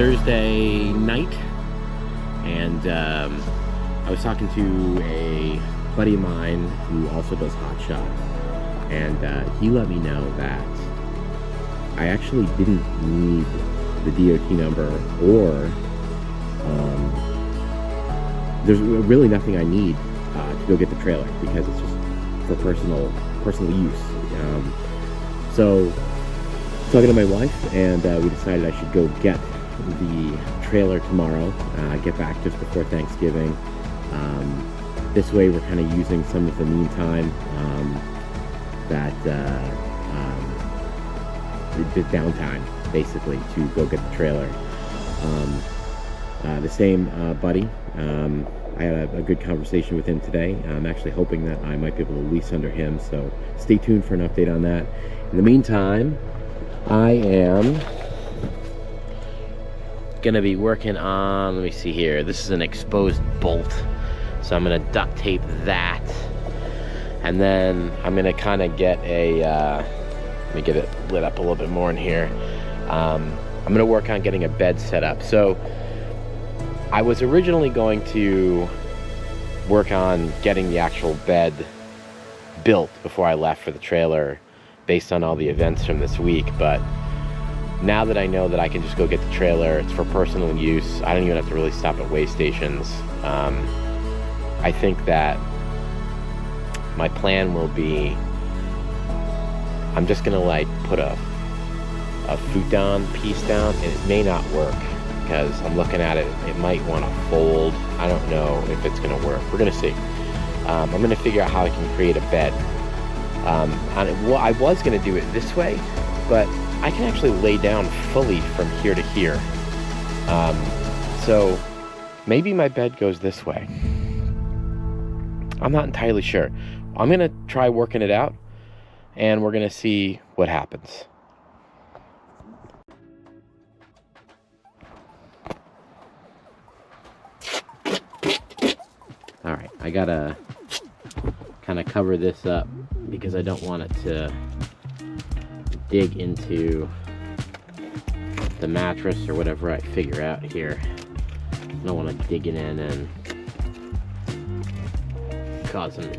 Thursday night, and I was talking to a buddy of mine who also does hotshot, and he let me know that I actually didn't need the DOT number, or there's really nothing I need to go get the trailer, because it's just for personal use. So talking to my wife, and we decided I should go get the trailer tomorrow, get back just before Thanksgiving. This way we're kind of using some of the meantime, the downtime, basically, to go get the trailer. The same buddy, I had a good conversation with him today. I'm actually hoping that I might be able to lease under him, so stay tuned for an update on that. In the meantime, I am gonna be working on, let me see here, this is an exposed bolt, so I'm gonna duct tape that, and then I'm gonna kind of get a let me get it lit up a little bit more in here. I'm gonna work on getting a bed set up. So I was originally going to work on getting the actual bed built before I left for the trailer, based on all the events from this week, but now that I know that I can just go get the trailer, it's for personal use, I don't even have to really stop at way stations. I think that my plan will be, I'm just gonna like put a futon piece down, and it may not work because I'm looking at it, it might want to fold. I don't know if it's gonna work. We're gonna see. I'm gonna figure out how I can create a bed. Well, I was gonna do it this way, but I can actually lay down fully from here to here. So maybe my bed goes this way. I'm not entirely sure. I'm gonna try working it out, and we're gonna see what happens. All right, I gotta kind of cover this up because I don't want it to dig into the mattress or whatever I figure out here. I don't want to dig it in and causing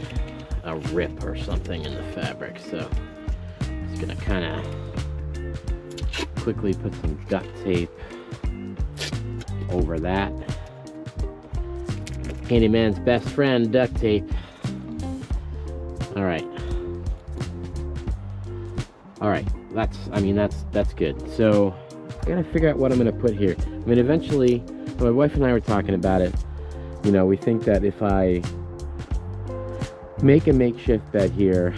a rip or something in the fabric, so I'm just gonna kind of quickly put some duct tape over that. Handyman's best friend, duct tape. All right, that's good. So I gotta figure out what I'm gonna put here. I mean, eventually, my wife and I were talking about it, you know, we think that if I make a makeshift bed here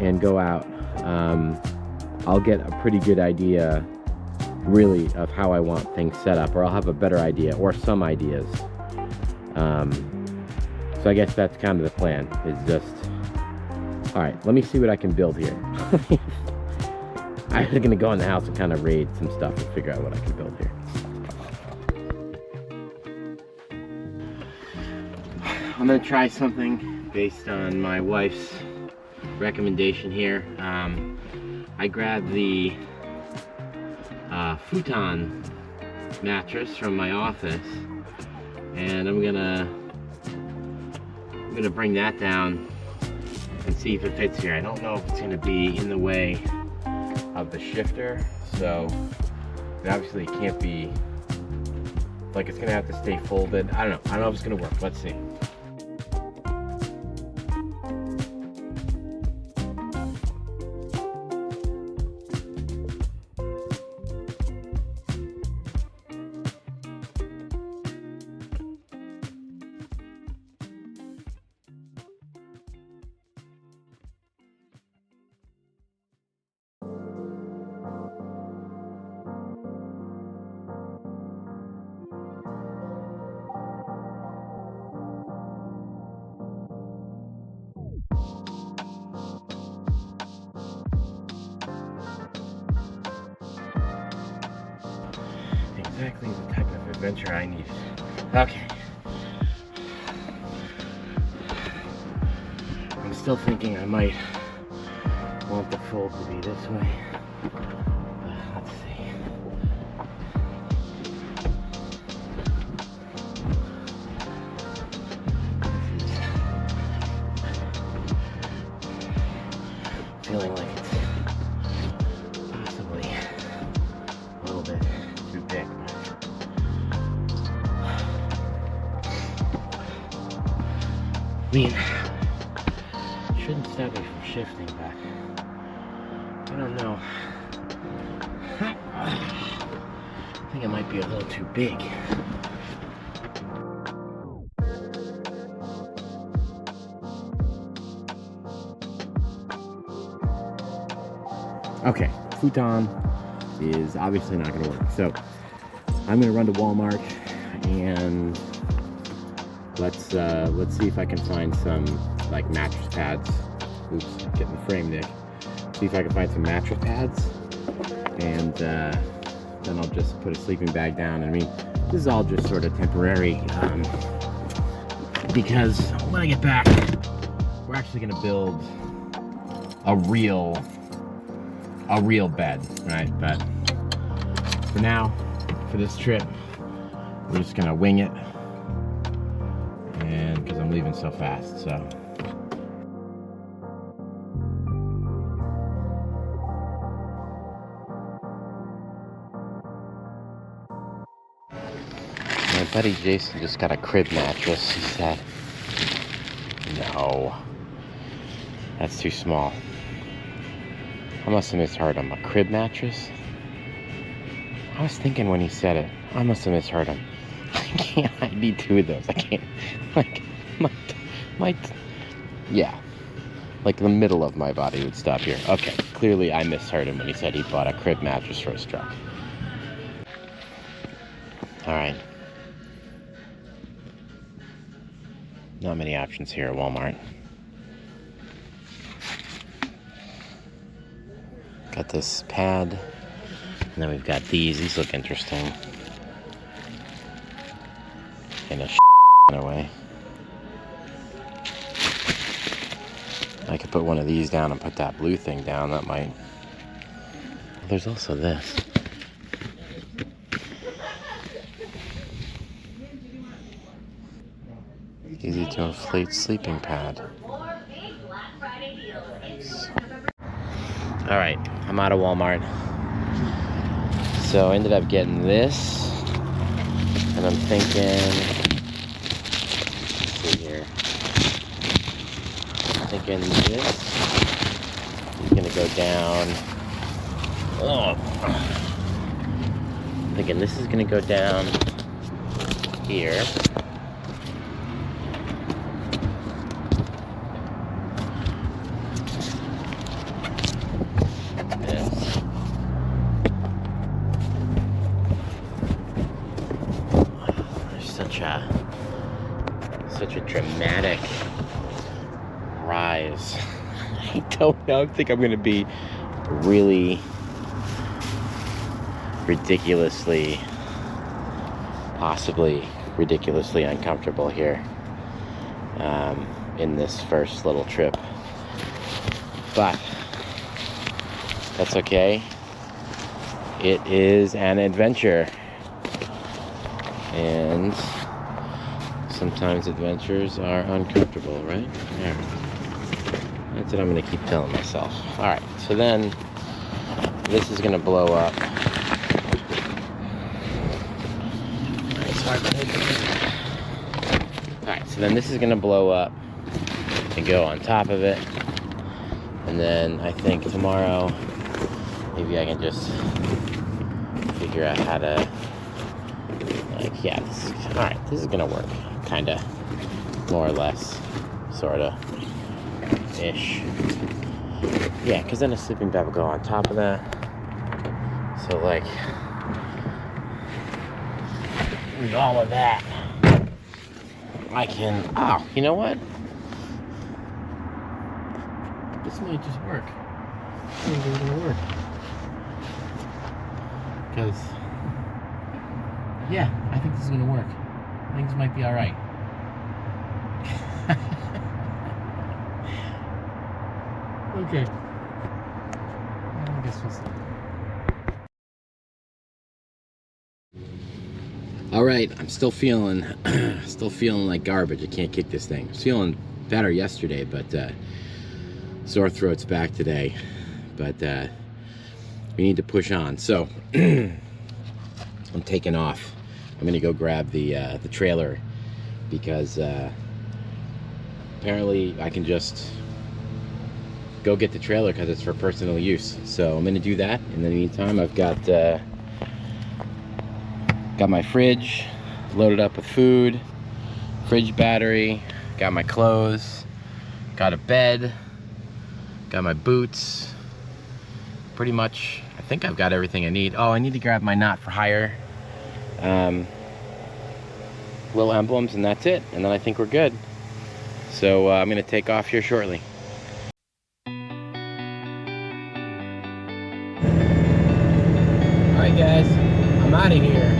and go out, I'll get a pretty good idea really of how I want things set up, or I'll have a better idea, or some ideas. So I guess that's kind of the plan, is just, all right, let me see what I can build here. I'm just gonna go in the house and kind of raid some stuff and figure out what I can build here. I'm gonna try something based on my wife's recommendation here. I grabbed the futon mattress from my office, and I'm gonna bring that down and see if it fits here. I don't know if it's gonna be in the way of the shifter, so obviously it can't be, like, it's gonna have to stay folded. I don't know if it's gonna work. Let's see. Exactly the type of adventure I needed. Okay. I'm still thinking I might want the fold to be this way. Let's see. I mean, it shouldn't stop me from shifting, but I don't know. I think it might be a little too big. Okay, futon is obviously not going to work. So I'm going to run to Walmart and let's see if I can find some like mattress pads. Oops, getting the frame, Nick. See if I can find some mattress pads, and then I'll just put a sleeping bag down. I mean, this is all just sort of temporary because when I get back, we're actually going to build a real bed, right? But for now, for this trip, we're just gonna wing it, and because I'm leaving so fast, so. My buddy Jason just got a crib mattress, he said. No, that's too small. I must have misheard him. A crib mattress? I was thinking when he said it, I must have misheard him. I need two of those. I can't, like, yeah. Like the middle of my body would stop here. Okay, clearly I misheard him when he said he bought a crib mattress for his truck. Alright. Not many options here at Walmart. Got this pad, and then we've got these look interesting. In a way. I could put one of these down and put that blue thing down, that might. There's also this. Easy to inflate sleeping pad. Alright, I'm out of Walmart. So I ended up getting this. And I'm thinking, let's see here. I'm thinking this is gonna go down. Oh. I'm thinking this is gonna go down here. Such a dramatic rise. I don't know. I think I'm gonna be really ridiculously, possibly ridiculously uncomfortable here in this first little trip. But that's okay. It is an adventure. And sometimes adventures are uncomfortable, right? Yeah. That's what I'm going to keep telling myself. Alright, so then this is going to blow up. Alright, so then this is going to blow up and go on top of it. And then I think tomorrow, maybe I can just figure out how to, like, yeah, alright, this is going to work. Kinda, more or less, sorta, ish. Yeah, because then a sleeping bag will go on top of that. So, like, with all of that, I can, oh, you know what? This might just work. I think it's gonna work. Because, yeah, I think this is gonna work. Things might be alright. Okay. I guess we'll see. Alright, I'm still feeling like garbage. I can't kick this thing. I was feeling better yesterday, but sore throat's back today. But we need to push on. So I'm taking off. I'm gonna go grab the trailer because apparently I can just go get the trailer because it's for personal use. So I'm gonna do that. In the meantime, I've got my fridge loaded up with food, fridge battery, got my clothes, got a bed, got my boots. Pretty much, I think I've got everything I need. Oh, I need to grab my not for hire little emblems, and that's it. And then I think we're good. So I'm gonna take off here shortly. Alright guys, I'm out of here.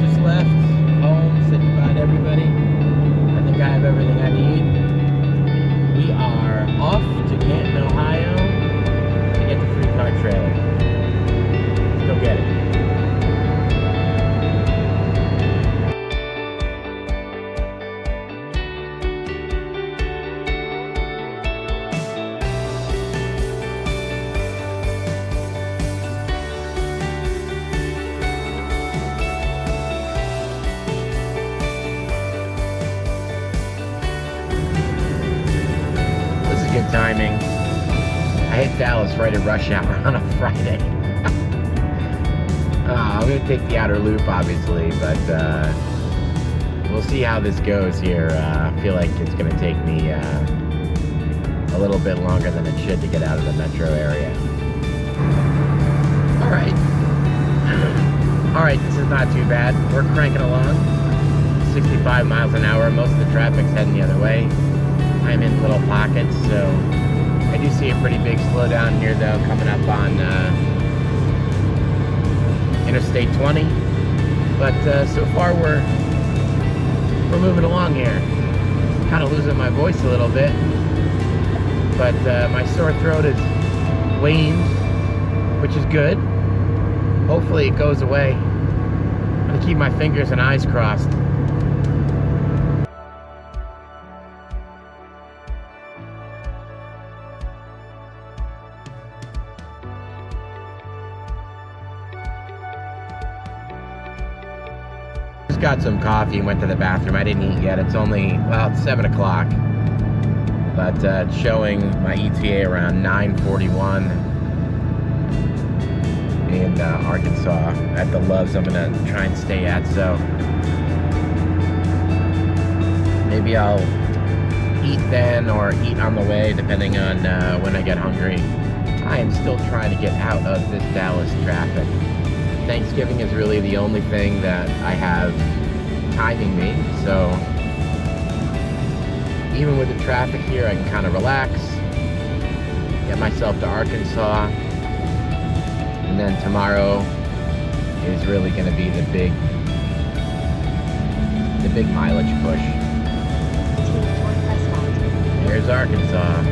Just left home, said goodbye to everybody. I think I have everything I need. We are off to Canton, Ohio to get the 3-car trailer. Let's go get it. Good timing. I hit Dallas right at rush hour on a Friday. I'm gonna take the outer loop, obviously, but we'll see how this goes here. I feel like it's gonna take me a little bit longer than it should to get out of the metro area. All right, this is not too bad. We're cranking along, 65 miles an hour. Most of the traffic's heading the other way. I'm in little pockets, so I do see a pretty big slowdown here though, coming up on Interstate 20. But so far we're moving along here. Kind of losing my voice a little bit, but my sore throat is waned, which is good. Hopefully it goes away. I'm gonna keep my fingers and eyes crossed. Got some coffee and went to the bathroom. I didn't eat yet. It's only, well, it's 7 o'clock. But it's showing my ETA around 9:41 in Arkansas at the Loves I'm gonna try and stay at. So maybe I'll eat then or eat on the way, depending on when I get hungry. I am still trying to get out of this Dallas traffic. Thanksgiving is really the only thing that I have timing me, so even with the traffic here, I can kind of relax, get myself to Arkansas, and then tomorrow is really going to be the big mileage push. Here's Arkansas.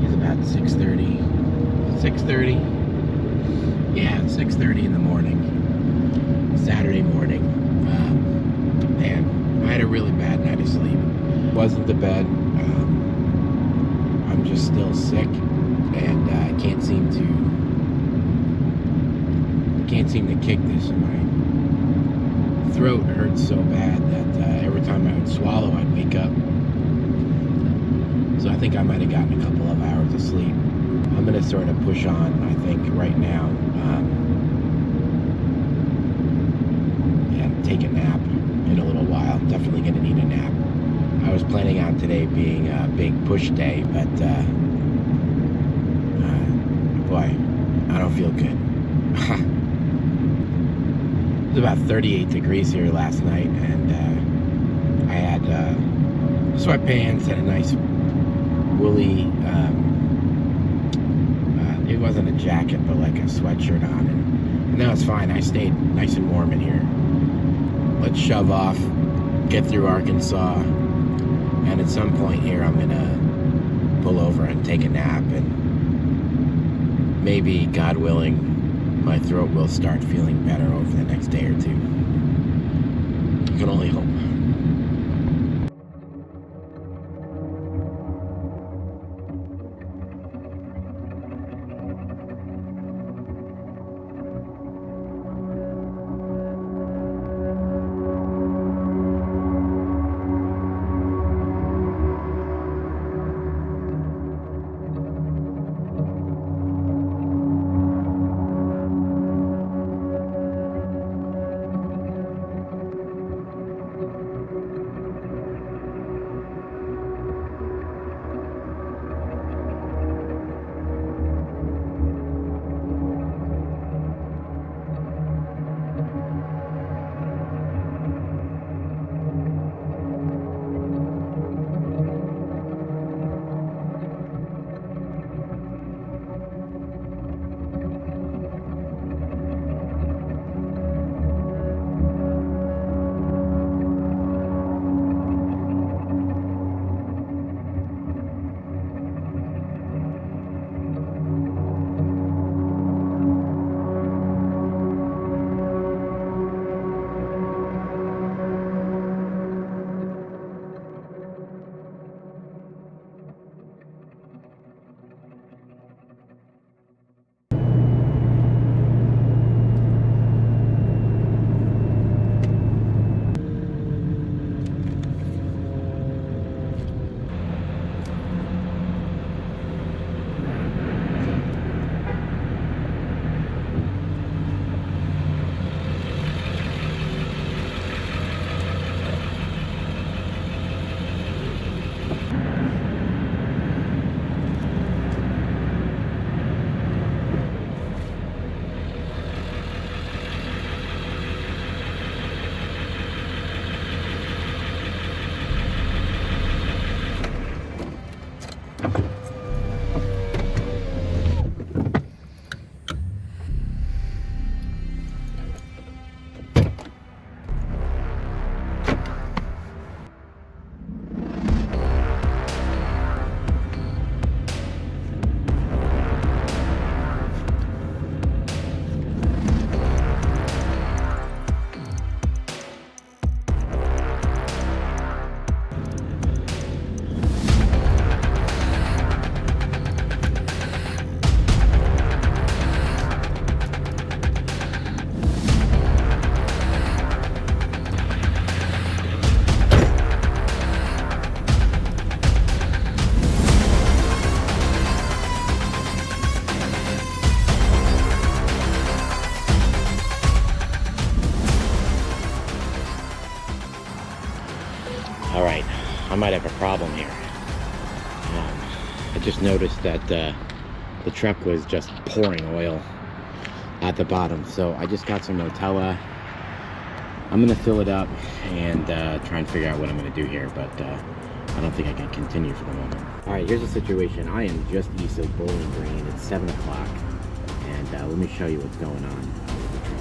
It's about 6:30. 6:30? Yeah, it's 6:30 in the morning. Saturday morning. Man, I had a really bad night of sleep. Wasn't the bed. I'm just still sick, and I can't seem to kick this. My throat hurts so bad that every time I would swallow, I'd wake up. So I think I might have gotten a couple of hours of sleep. I'm gonna sort of push on, I think, right now, and take a nap in a little while. Definitely gonna need a nap. I was planning on today being a big push day, but boy, I don't feel good. It was about 38 degrees here last night, and I had sweatpants and a nice woolly, it wasn't a jacket, but like a sweatshirt on, and now it's fine. I stayed nice and warm in here. Let's shove off, get through Arkansas, and at some point here I'm gonna pull over and take a nap, and maybe, God willing, my throat will start feeling better over the next day or two. You can only hope. All right, I might have a problem here. I just noticed that the truck was just pouring oil at the bottom. So I just got some Rotella. I'm gonna fill it up and try and figure out what I'm gonna do here, but I don't think I can continue for the moment. All right, here's the situation. I am just east of Bowling Green. It's 7 o'clock, and let me show you what's going on with the truck.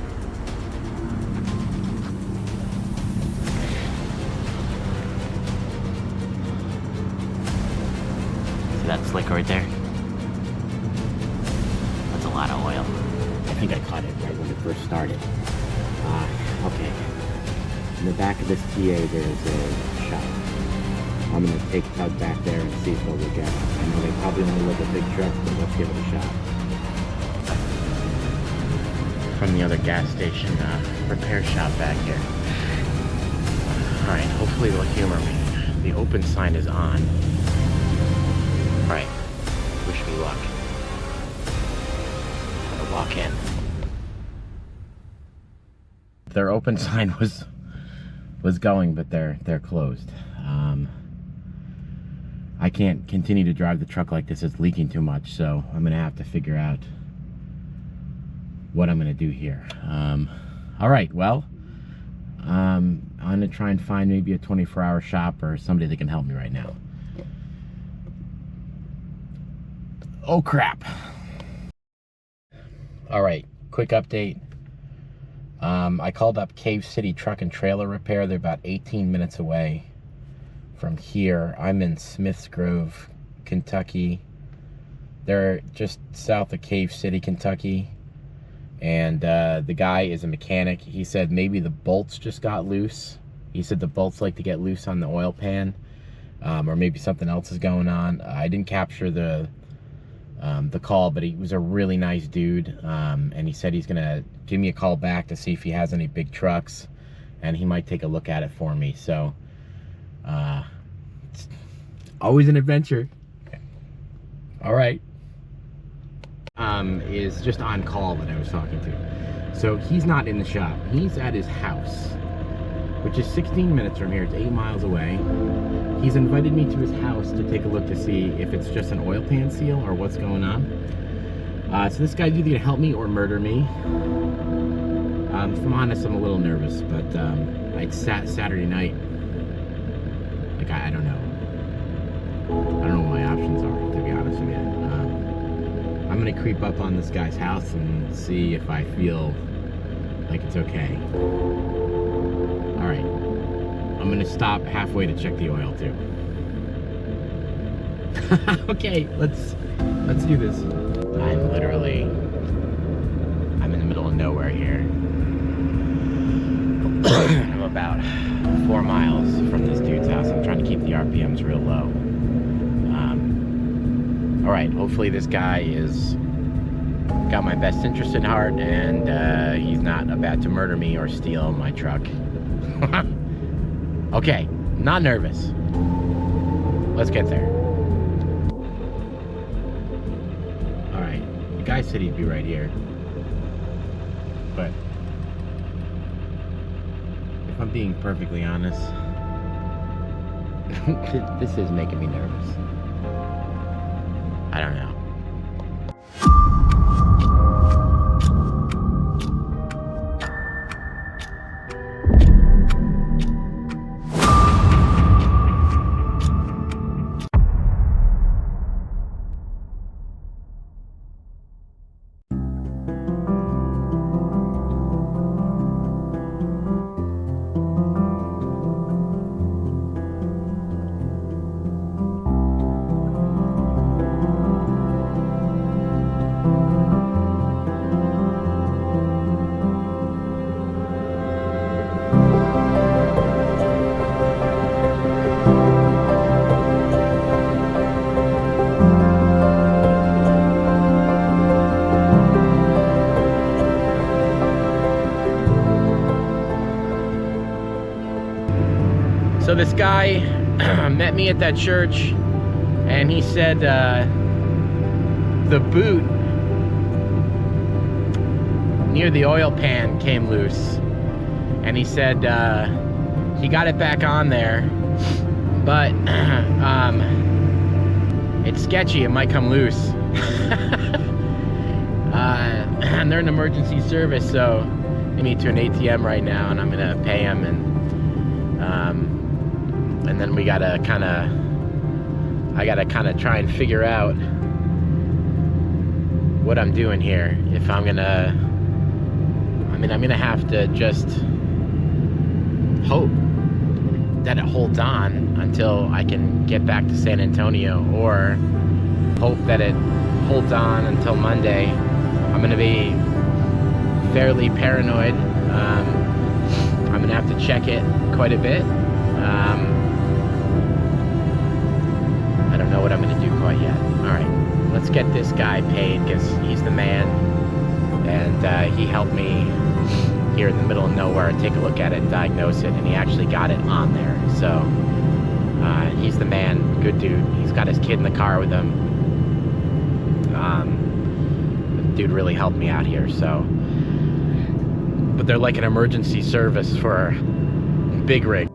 See that slick right there? That's a lot of oil. I think I caught it right when it first started. Okay. In the back of this TA, there's a shop. I'm going to take Tug back there and see what we get. I know they probably only look at big trucks, but let's give it a shot. From the other gas station repair shop back here. Alright, hopefully they'll humor me. The open sign is on. Alright, wish me luck. I'm gonna walk in. Their open sign was going, but they're closed. I can't continue to drive the truck like this. It's leaking too much, so I'm gonna have to figure out what I'm gonna do here. All right, well, I'm gonna try and find maybe a 24-hour shop or somebody that can help me right now. Oh crap. All right, quick update. I called up Cave City Truck and Trailer Repair. They're about 18 minutes away from here. I'm in Smiths Grove, Kentucky. They're just south of Cave City, Kentucky. And the guy is a mechanic. He said maybe the bolts just got loose. He said the bolts like to get loose on the oil pan, or maybe something else is going on. I didn't capture the call, but he was a really nice dude, and he said he's gonna give me a call back to see if he has any big trucks, and he might take a look at it for me. So it's always an adventure. All right. Is just on call that I was talking to. So he's not in the shop, he's at his house, which is 16 minutes from here. It's 8 miles away. He's invited me to his house to take a look to see if it's just an oil pan seal or what's going on. So this guy's either gonna help me or murder me. If I'm honest, I'm a little nervous, but it's Saturday night. Like, I don't know. I don't know what my options are, to be honest with you. I'm gonna creep up on this guy's house and see if I feel like it's okay. All right, I'm gonna stop halfway to check the oil too. Okay, let's do this. I'm in the middle of nowhere here. I'm about 4 miles from this dude's house. I'm trying to keep the RPMs real low. All right, hopefully this guy is got my best interest in heart, and he's not about to murder me or steal my truck. Okay, not nervous. Let's get there. All right, the guy said he'd be right here, but if I'm being perfectly honest, this is making me nervous. I don't know. So this guy met me at that church, and he said the boot near the oil pan came loose, and he said he got it back on there, but it's sketchy, it might come loose. And they're an emergency service, so they need to an ATM right now, and I'm gonna pay him, and then I gotta kind of try and figure out what I'm doing here. If I'm gonna, I'm gonna have to just hope that it holds on until I can get back to San Antonio, or hope that it holds on until Monday. I'm gonna be fairly paranoid. I'm gonna have to check it quite a bit. I don't know what I'm gonna do quite yet. All right, let's get this guy paid, because he's the man, and he helped me here in the middle of nowhere take a look at it and diagnose it, and he actually got it on there. So he's the man, good dude. He's got his kid in the car with him. The dude really helped me out here. So, but they're like an emergency service for big rig.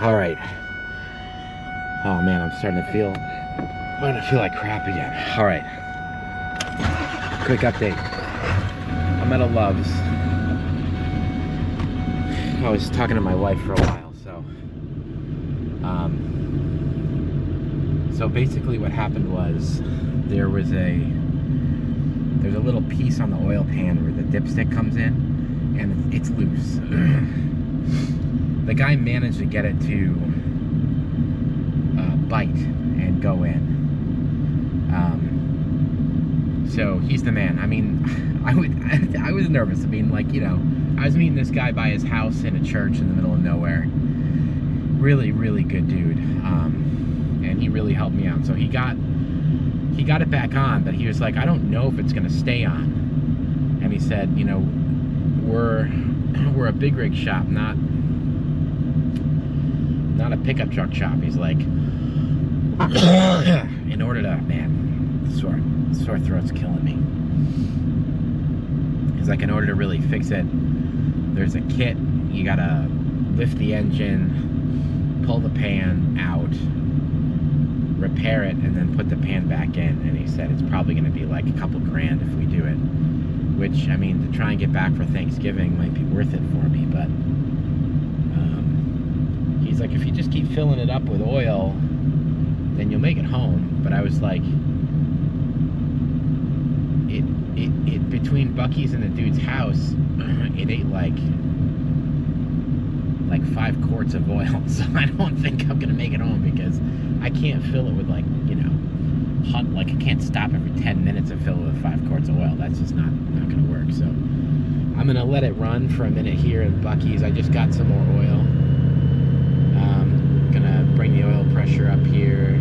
All right. Oh man, I'm starting to feel like crap again. All right. Quick update. I'm at a Love's. I was talking to my wife for a while, so basically what happened was there's a little piece on the oil pan where the dipstick comes in, and it's loose. The guy managed to get it to bite and go in. So he's the man. I mean, I was nervous. I mean, like, you know, I was meeting this guy by his house in a church in the middle of nowhere. Really, really good dude. And he really helped me out. So he got it back on, but he was like, I don't know if it's gonna stay on. And he said, you know, we're a big rig shop, not a pickup truck shop. He's like, in order to, man, sore throat's killing me. He's like, in order to really fix it, there's a kit. You gotta lift the engine, pull the pan out, repair it, and then put the pan back in. And he said it's probably gonna be like a couple grand if we do it. Which, I mean, to try and get back for Thanksgiving might be worth it for me, but he's like, if you just keep filling it up with oil, then you'll make it home. But I was like, it between Bucky's and the dude's house, it ate like 5 quarts of oil. So I don't think I'm gonna make it home, because I can't fill it with, like, you know, like I can't stop every 10 minutes and fill it with 5 quarts of oil. That's just not gonna work. So I'm gonna let it run for a minute here at Bucky's. I just got some more oil. Gonna bring the oil pressure up here,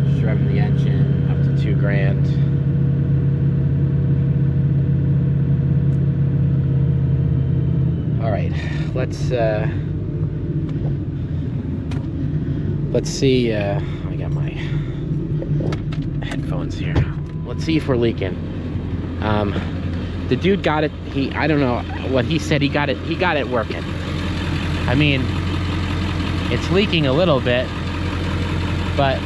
just revving the engine up to 2 grand. All right, let's see. I got my headphones here. Let's see if we're leaking. The dude got it. I don't know what he said. He got it working. I mean, it's leaking a little bit, but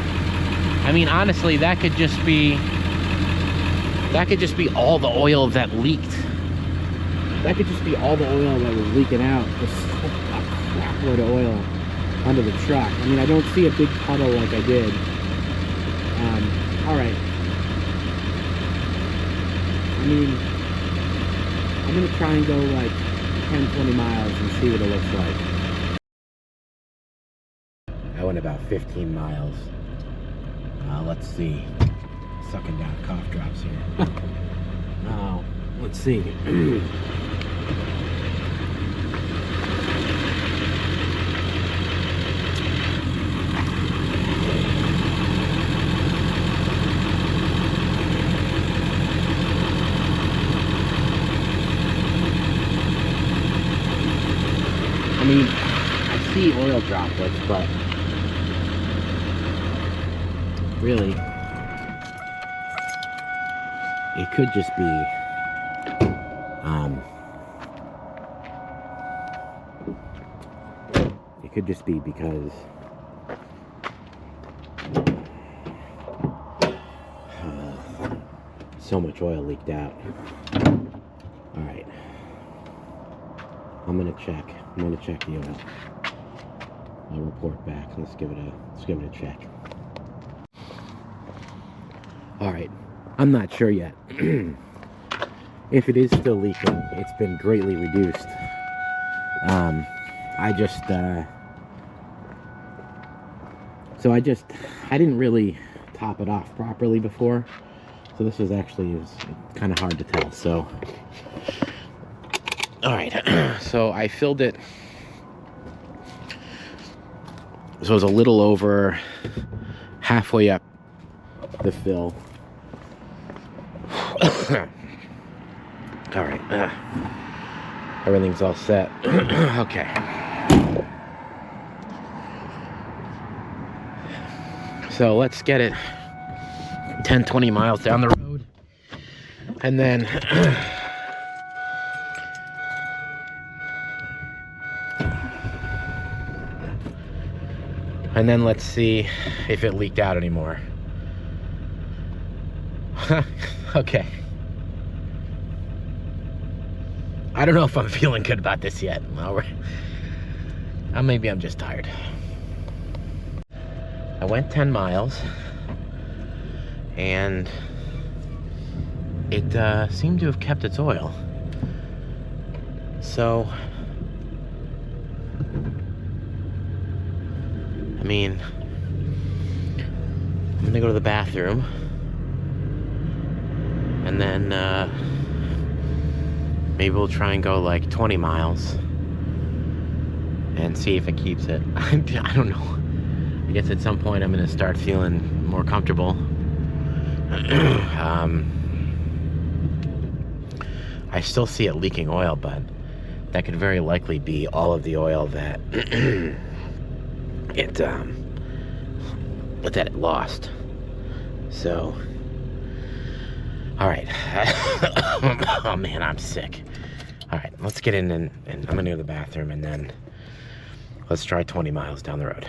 I mean, honestly, that could just be all the oil that leaked. That could just be all the oil that was leaking out. Just a crap load of oil under the truck. I mean, I don't see a big puddle like I did. All right. I mean, I'm gonna try and go like 10-20 miles and see what it looks like. I went about 15 miles. Let's see. Sucking down cough drops here. Now, let's see. I mean, I see oil droplets, but really, it could just be because so much oil leaked out. All right, I'm gonna check the oil. I'll report back. Let's give it a check. All right, I'm not sure yet. If it is still leaking, it's been greatly reduced. I didn't really top it off properly before, so this was actually kind of hard to tell. So, all right, so I filled it. So it was a little over halfway up the fill. All right, everything's all set. Okay. So let's get it 10-20 miles down the road, and then let's see if it leaked out anymore. Okay. I don't know if I'm feeling good about this yet. Maybe I'm just tired. I went 10 miles and it seemed to have kept its oil. So, I mean, I'm gonna go to the bathroom and then maybe we'll try and go like 20 miles and see if it keeps it. I don't know. I guess at some point I'm gonna start feeling more comfortable. I still see it leaking oil, but that could very likely be all of the oil that it lost. So, all right. Oh man, I'm sick. All right, let's get in and I'm gonna go to the bathroom and then let's try 20 miles down the road.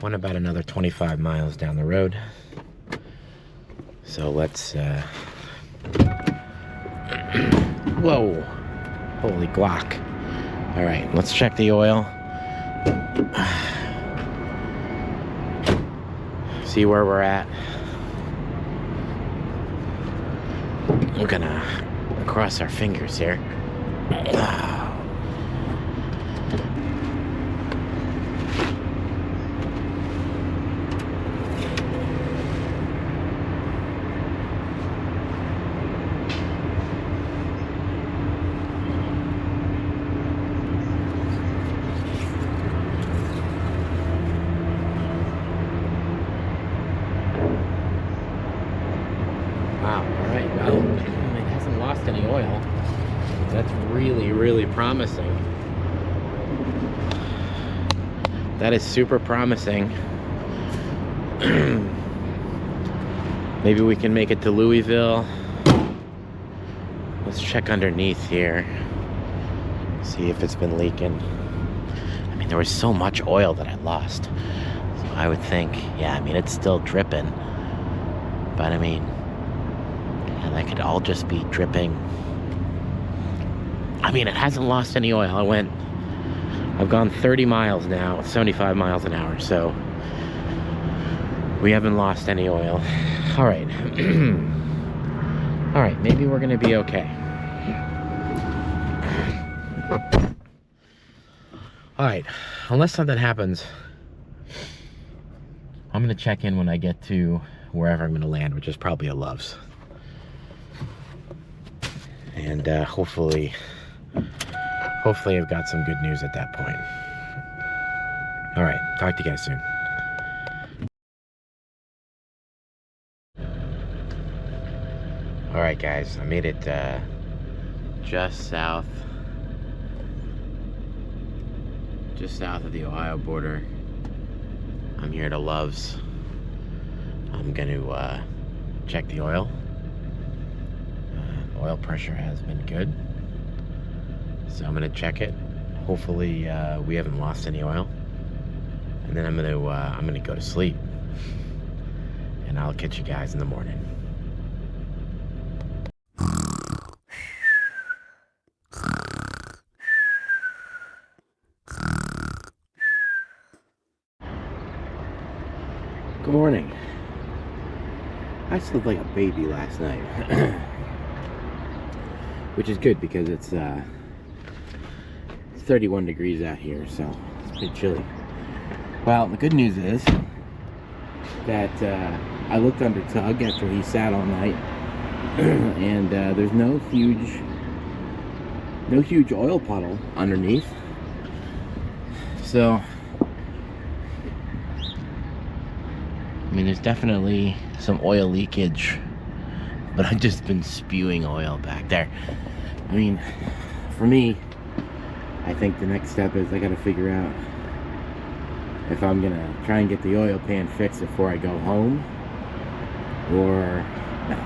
Went about another 25 miles down the road. So let's, whoa, holy guac. All right, let's check the oil. See where we're at. We're gonna cross our fingers here. Any oil. That's really promising. That is super promising. Maybe we can make it to Louisville. Let's check underneath here, see if it's been leaking. I mean, there was so much oil that I lost, so I would think, yeah, I mean, it's still dripping, but I mean, that could all just be dripping. I mean, it hasn't lost any oil. I've gone 30 miles now, 75 miles an hour, so we haven't lost any oil. All right. All right, maybe we're gonna be okay. All right, unless something happens, I'm gonna check in when I get to wherever I'm gonna land, which is probably a Love's. And hopefully I've got some good news at that point. All right, talk to you guys soon. All right, guys, I made it just south of the Ohio border. I'm here to Love's. I'm gonna check the oil. Oil pressure has been good, so I'm gonna check it. Hopefully we haven't lost any oil, and then I'm gonna go to sleep, and I'll catch you guys in the morning. Good morning. I slept like a baby last night. Which is good because it's 31 degrees out here, so it's pretty chilly. Well, the good news is that I looked under Tug after he sat all night, and there's no huge oil puddle underneath. So, I mean, there's definitely some oil leakage, but I've just been spewing oil back there. I mean, for me, I think the next step is I gotta figure out if I'm gonna try and get the oil pan fixed before I go home or not.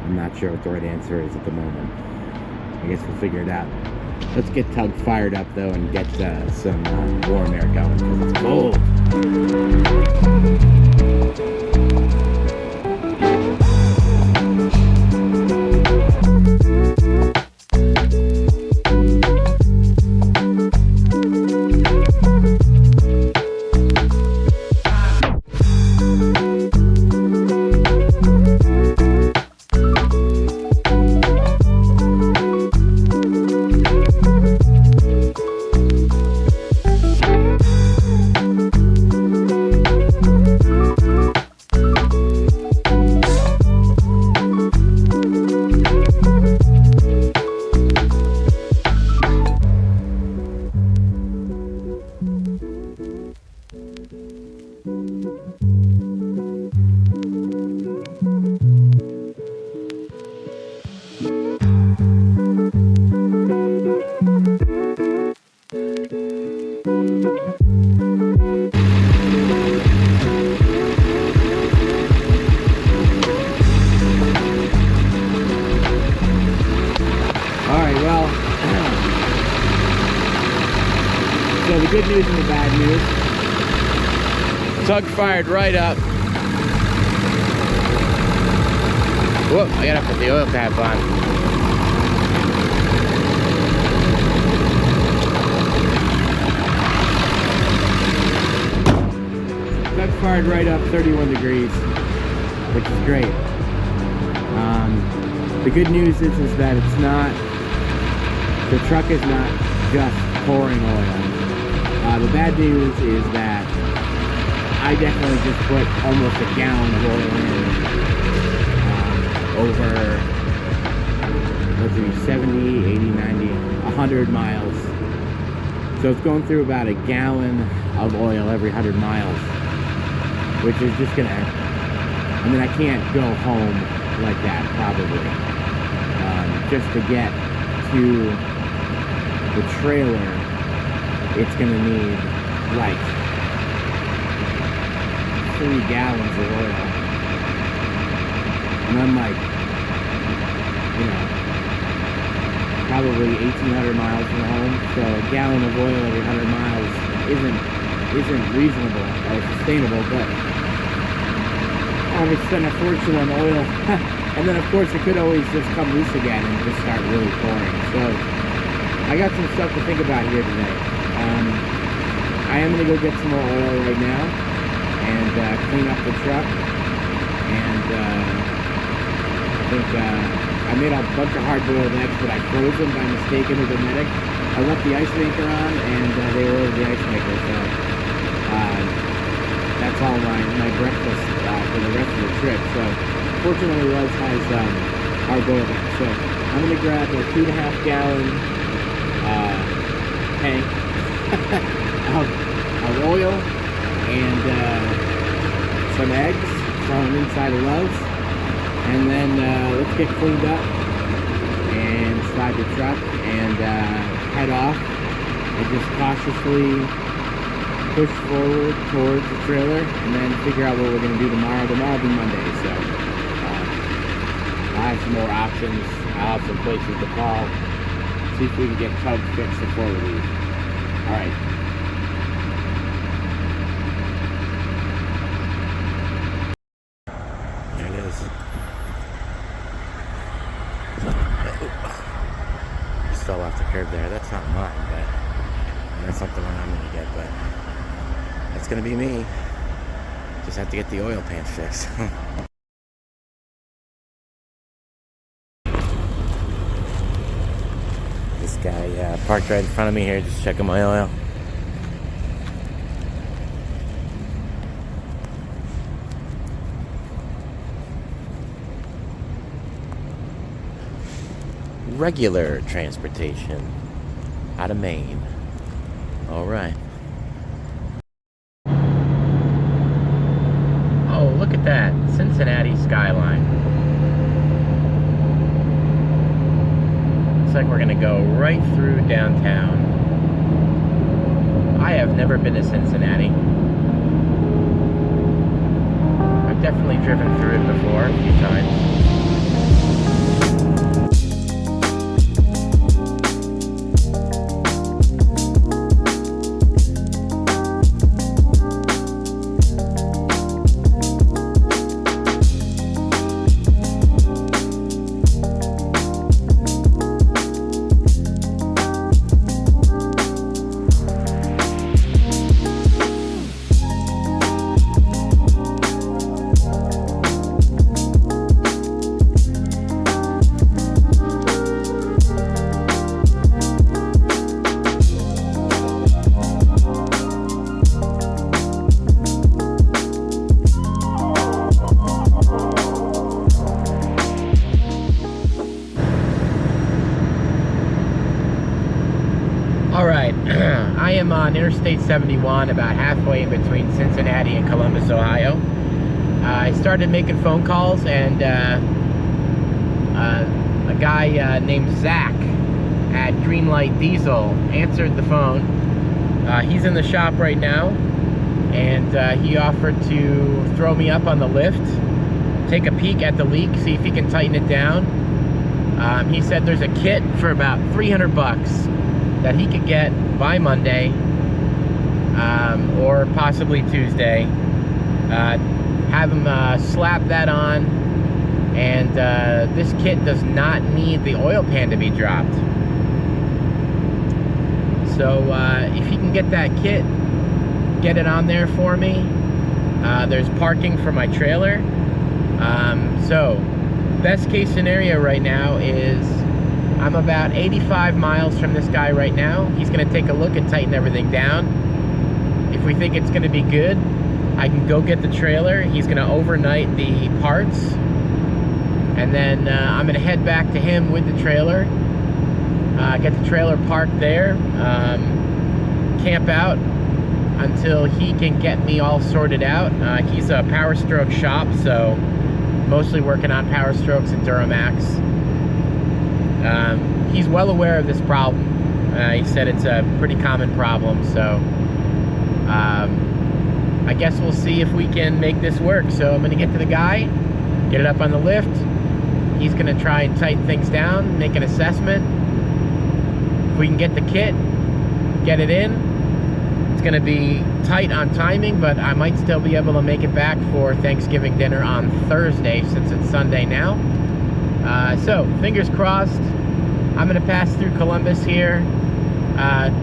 I'm not sure what the right answer is at the moment. I guess we'll figure it out. Let's get Tug fired up though and get some warm air going because it's cold. good news and the bad news. Tug fired right up. Whoop, I gotta put the oil cap on. Tug fired right up 31 degrees, which is great. The good news is that it's not, the truck is not just pouring oil. The bad news is that I definitely just put almost a gallon of oil in over, let's see, 70, 80, 90, 100 miles. So it's going through about a gallon of oil every 100 miles, which is just gonna, I mean, I can't go home like that, probably. Just to get to the trailer, it's gonna need like 3 gallons of oil. And I'm like, you know, probably 1,800 miles from home, so a gallon of oil every 100 miles isn't reasonable or sustainable, but I would spend a fortune on oil. And then of course it could always just come loose again and just start really pouring. So I got some stuff to think about here today. I am going to go get some more oil right now and clean up the truck. And I think I made a bunch of hard-boiled eggs, but I froze them by mistake into the Medic. I left the ice maker on and they were over the ice maker. So that's all my breakfast for the rest of the trip. So fortunately, Russ has hard-boiled eggs. So I'm going to grab a 2.5 gallon tank of oil and some eggs from inside of Love's. And then let's get cleaned up and slide the truck and head off and just cautiously push forward towards the trailer and then figure out what we're going to do tomorrow. Tomorrow will be Monday, so I'll have some more options. I'll have some places to call, see if we can get tug fixed before we leave. Alright. There it is. Just fell off the curb there. That's not mine, but that's not the one I'm going to get, but that's going to be me. Just have to get the oil pan fixed. This guy parked right in front of me here, just checking my oil. Regular transportation out of Maine. All right. Oh, look at that Cincinnati skyline. Looks like we're gonna go right through downtown. I have never been to Cincinnati. I've definitely driven through it before a few times. I am on Interstate 71, about halfway in between Cincinnati and Columbus, Ohio. I started making phone calls, and a guy named Zach at Greenlight Diesel answered the phone. He's in the shop right now, and he offered to throw me up on the lift, take a peek at the leak, see if he can tighten it down. He said there's a kit for about 300 bucks that he could get by Monday or possibly Tuesday. Have him slap that on, and this kit does not need the oil pan to be dropped. So if he can get that kit, get it on there for me. There's parking for my trailer. So best case scenario right now is I'm about 85 miles from this guy right now. He's going to take a look and tighten everything down. If we think it's going to be good, I can go get the trailer. He's going to overnight the parts, and then I'm going to head back to him with the trailer, get the trailer parked there, camp out until he can get me all sorted out. He's a Power Stroke shop, so mostly working on Power Strokes and Duramax. He's well aware of this problem. He said it's a pretty common problem, so I guess we'll see if we can make this work. So I'm going to get to the guy, get it up on the lift. He's going to try and tighten things down, make an assessment. If we can get the kit, get it in, it's going to be tight on timing, but I might still be able to make it back for Thanksgiving dinner on Thursday since it's Sunday now. So fingers crossed. I'm going to pass through Columbus here,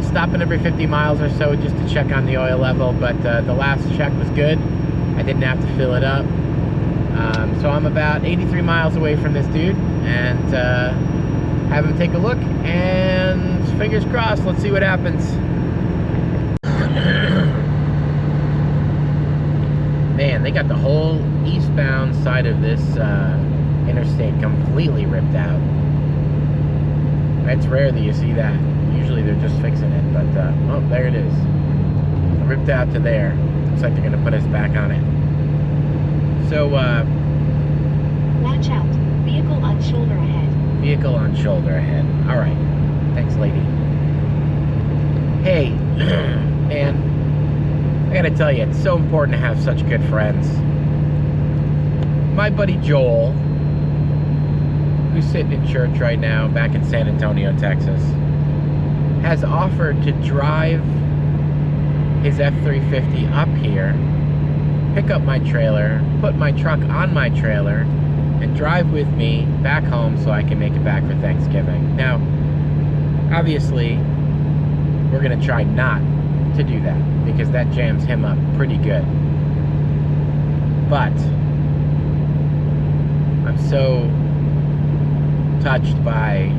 stopping every 50 miles or so just to check on the oil level, but the last check was good. I didn't have to fill it up. So I'm about 83 miles away from this dude, and have him take a look, and fingers crossed, let's see what happens. Man, they got the whole eastbound side of this interstate completely ripped out. It's rare that you see that. Usually they're just fixing it, but oh, there it is. Ripped out to there. Looks like they're gonna put us back on it. So watch out. Vehicle on shoulder ahead. Vehicle on shoulder ahead. Alright. Thanks, lady. Hey, man, I gotta tell you, it's so important to have such good friends. My buddy Joel, who's sitting in church right now back in San Antonio, Texas, has offered to drive his F-350 up here, pick up my trailer, put my truck on my trailer, and drive with me back home so I can make it back for Thanksgiving. Now, obviously, we're gonna try not to do that because that jams him up pretty good. But I'm so touched by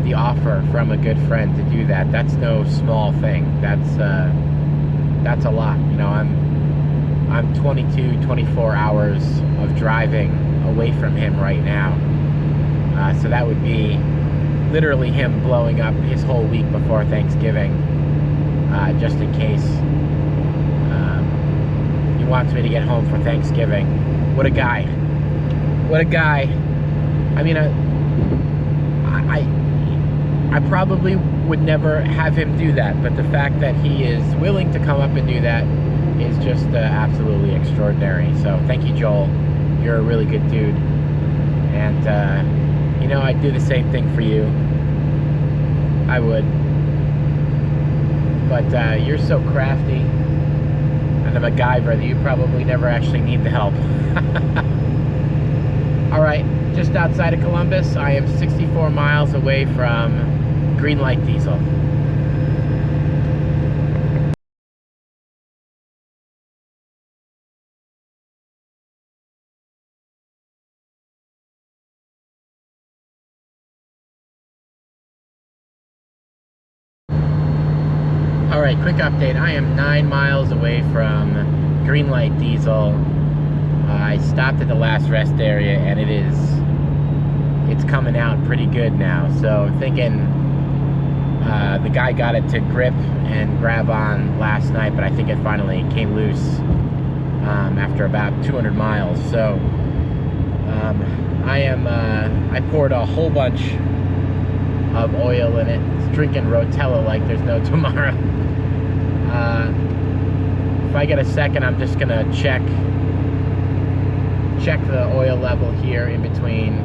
the offer from a good friend to do that. That's no small thing. That's a lot. You know, I'm 22, 24 hours of driving away from him right now. So that would be literally him blowing up his whole week before Thanksgiving, just in case he wants me to get home for Thanksgiving. What a guy. What a guy. I mean, I probably would never have him do that, but the fact that he is willing to come up and do that is just absolutely extraordinary. So thank you, Joel. You're a really good dude. And, you know, I'd do the same thing for you. I would. But you're so crafty and a MacGyver that you probably never actually need the help. Alright, just outside of Columbus, I am 64 miles away from Greenlight Diesel. Alright, quick update. I am 9 miles away from Greenlight Diesel. I stopped at the last rest area, and it's coming out pretty good now. So I'm thinking the guy got it to grip and grab on last night, but I think it finally came loose after about 200 miles. So I poured a whole bunch of oil in it. It's drinking Rotella like there's no tomorrow. If I get a second, I'm just gonna check the oil level here in between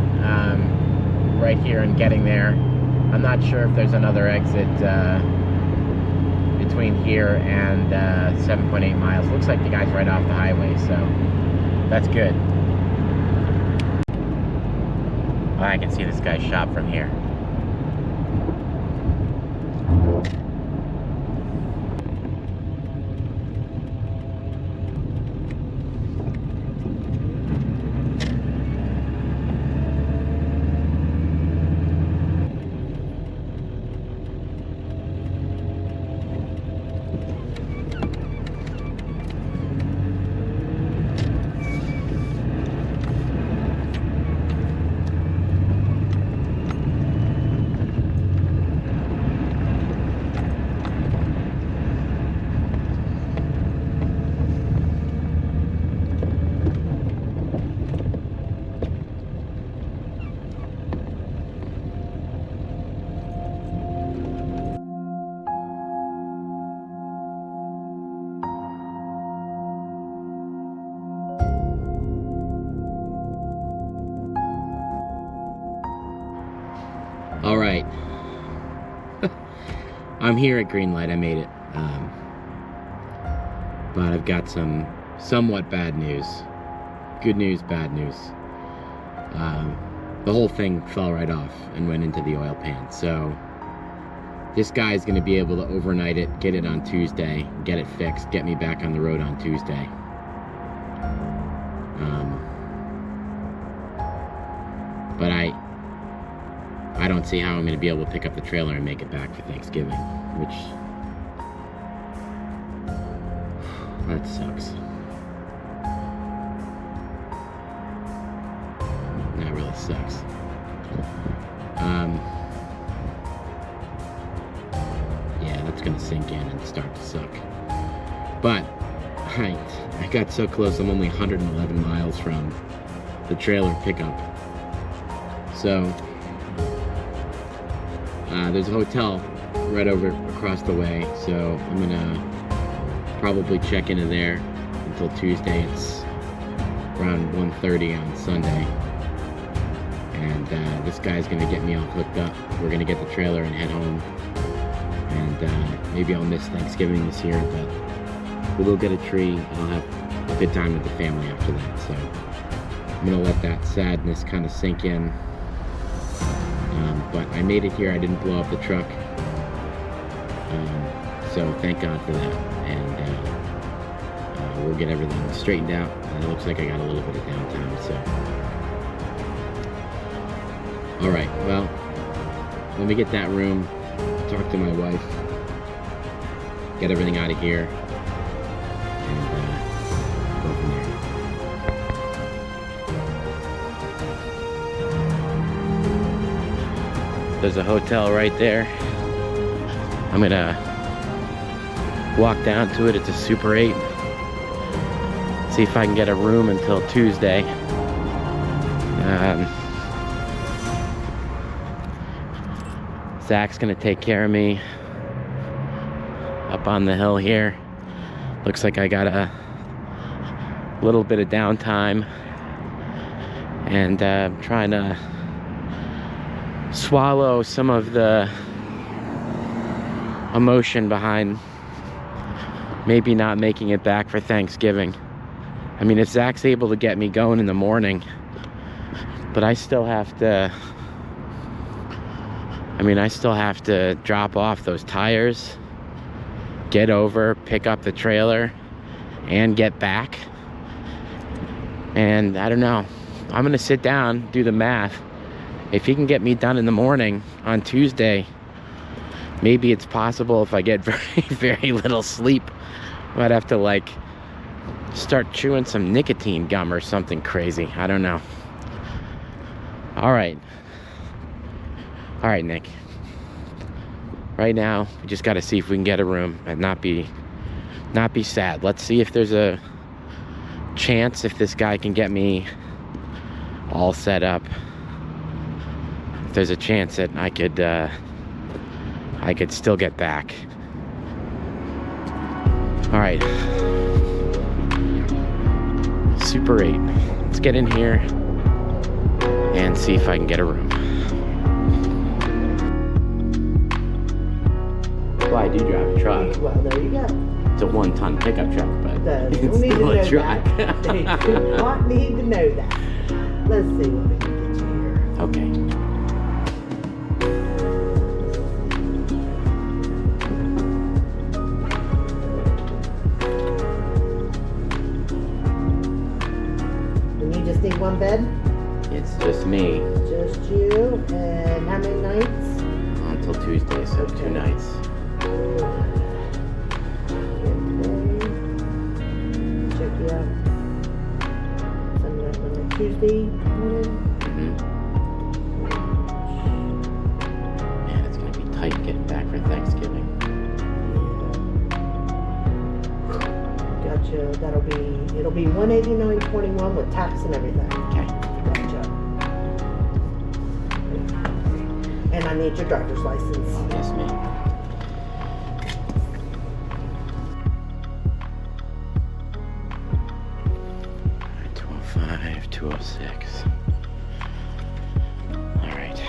right here and getting there. I'm not sure if there's another exit between here and 7.8 miles. Looks like the guy's right off the highway, so that's good. Oh, I can see this guy's shop from here. All right, I'm here at Kdenlive. I made it, but I've got some somewhat bad news. Good news, bad news. The whole thing fell right off and went into the oil pan. So this guy's going to be able to overnight it, get it on Tuesday, get it fixed, get me back on the road on Tuesday. But I don't see how I'm going to be able to pick up the trailer and make it back for Thanksgiving, which, that sucks. That really sucks. Yeah, that's going to sink in and start to suck. But I got so close. I'm only 111 miles from the trailer pickup. So there's a hotel right over across the way, so I'm gonna probably check into there until Tuesday. It's around 1:30 on Sunday, and this guy's gonna get me all hooked up. We're gonna get the trailer and head home, and maybe I'll miss Thanksgiving this year, but we'll get a tree and I'll have a good time with the family after that. So I'm gonna let that sadness kind of sink in. But I made it here. I didn't blow up the truck, so thank God for that. And we'll get everything straightened out. And it looks like I got a little bit of downtime. So, all right. Well, let me get that room, talk to my wife, get everything out of here, and go from there. There's a hotel right there. I'm gonna walk down to it. It's a Super 8. See if I can get a room until Tuesday. Zach's gonna take care of me up on the hill here. Looks like I got a little bit of downtime, and I'm trying to swallow some of the emotion behind maybe not making it back for Thanksgiving. I mean, if Zach's able to get me going in the morning, but I still have to drop off those tires, get over, pick up the trailer, and get back. And I don't know, I'm gonna sit down, do the math. If he can get me done in the morning on Tuesday, maybe it's possible if I get very, very little sleep. I might have to like start chewing some nicotine gum or something crazy. I don't know. All right, Nick. Right now, we just got to see if we can get a room and not be sad. Let's see if there's a chance if this guy can get me all set up. There's a chance that I could still get back. All right, Super 8. Let's get in here and see if I can get a room. why I do drive a truck. Well, there you go. It's a 1-ton pickup truck, but They it's don't need to still know a truck. that. They do not need to know that. Let's see what we can get you here. Okay. And you just need one bed? It's just me Just you. And how many nights? until Tuesday, so 2 nights. Check you out. Sunday, Monday, Tuesday morning. Man, it's gonna be tight getting back for Thanksgiving. Gotcha. It'll be $189.21 with tax and everything. Okay. Gotcha. And I need your driver's license. Oh, yes, ma'am. Alright, 205, 206. Alright.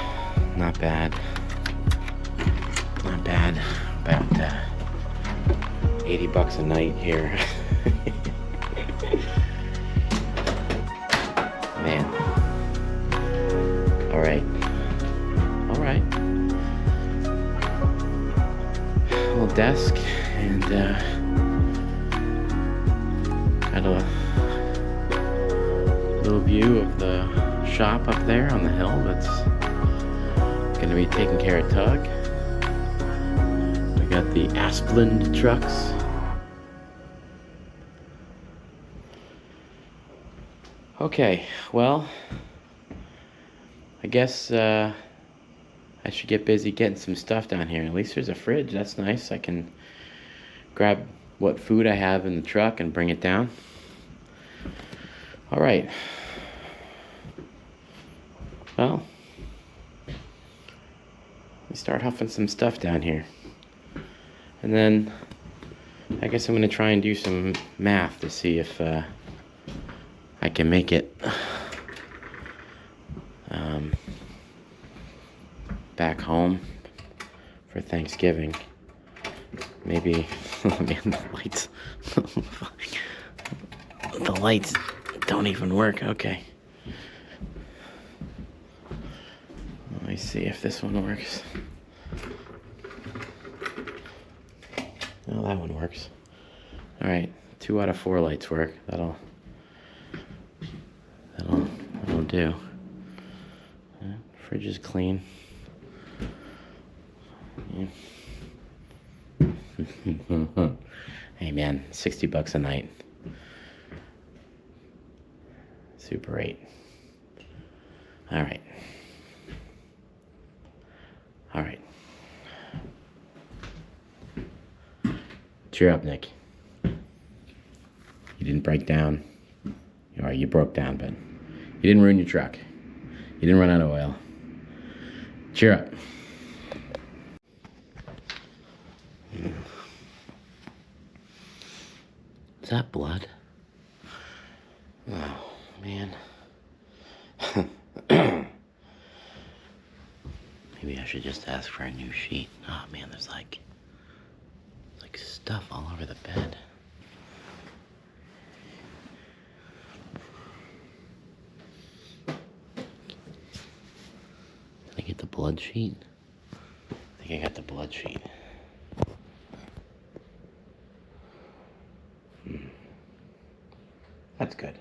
Not bad. Not bad. About 80 bucks a night here. Man. Alright. Alright. Little desk and got a little view of the shop up there on the hill that's gonna be taking care of Tug. We got the Asplund trucks. Okay, well, I guess I should get busy getting some stuff down here. At least there's a fridge. That's nice. I can grab what food I have in the truck and bring it down. All right. Well, let me start huffing some stuff down here. And then I guess I'm going to try and do some math to see if I can make it back home for Thanksgiving. Maybe, man, the lights, the lights don't even work. Okay. Let me see if this one works. Oh, that one works. All right, 2 out of 4 lights work. That'll do. Fridge is clean. Yeah. Hey man, 60 bucks a night. Super 8. All right. All right. Cheer up, Nick. You didn't break down. Or you broke down, but you didn't ruin your truck. You didn't run out of oil. Cheer up. Is that blood? Oh, man. Maybe I should just ask for a new sheet. Oh, man, there's like stuff all over the bed. Did I get the blood sheet? I think I got the blood sheet. That's good.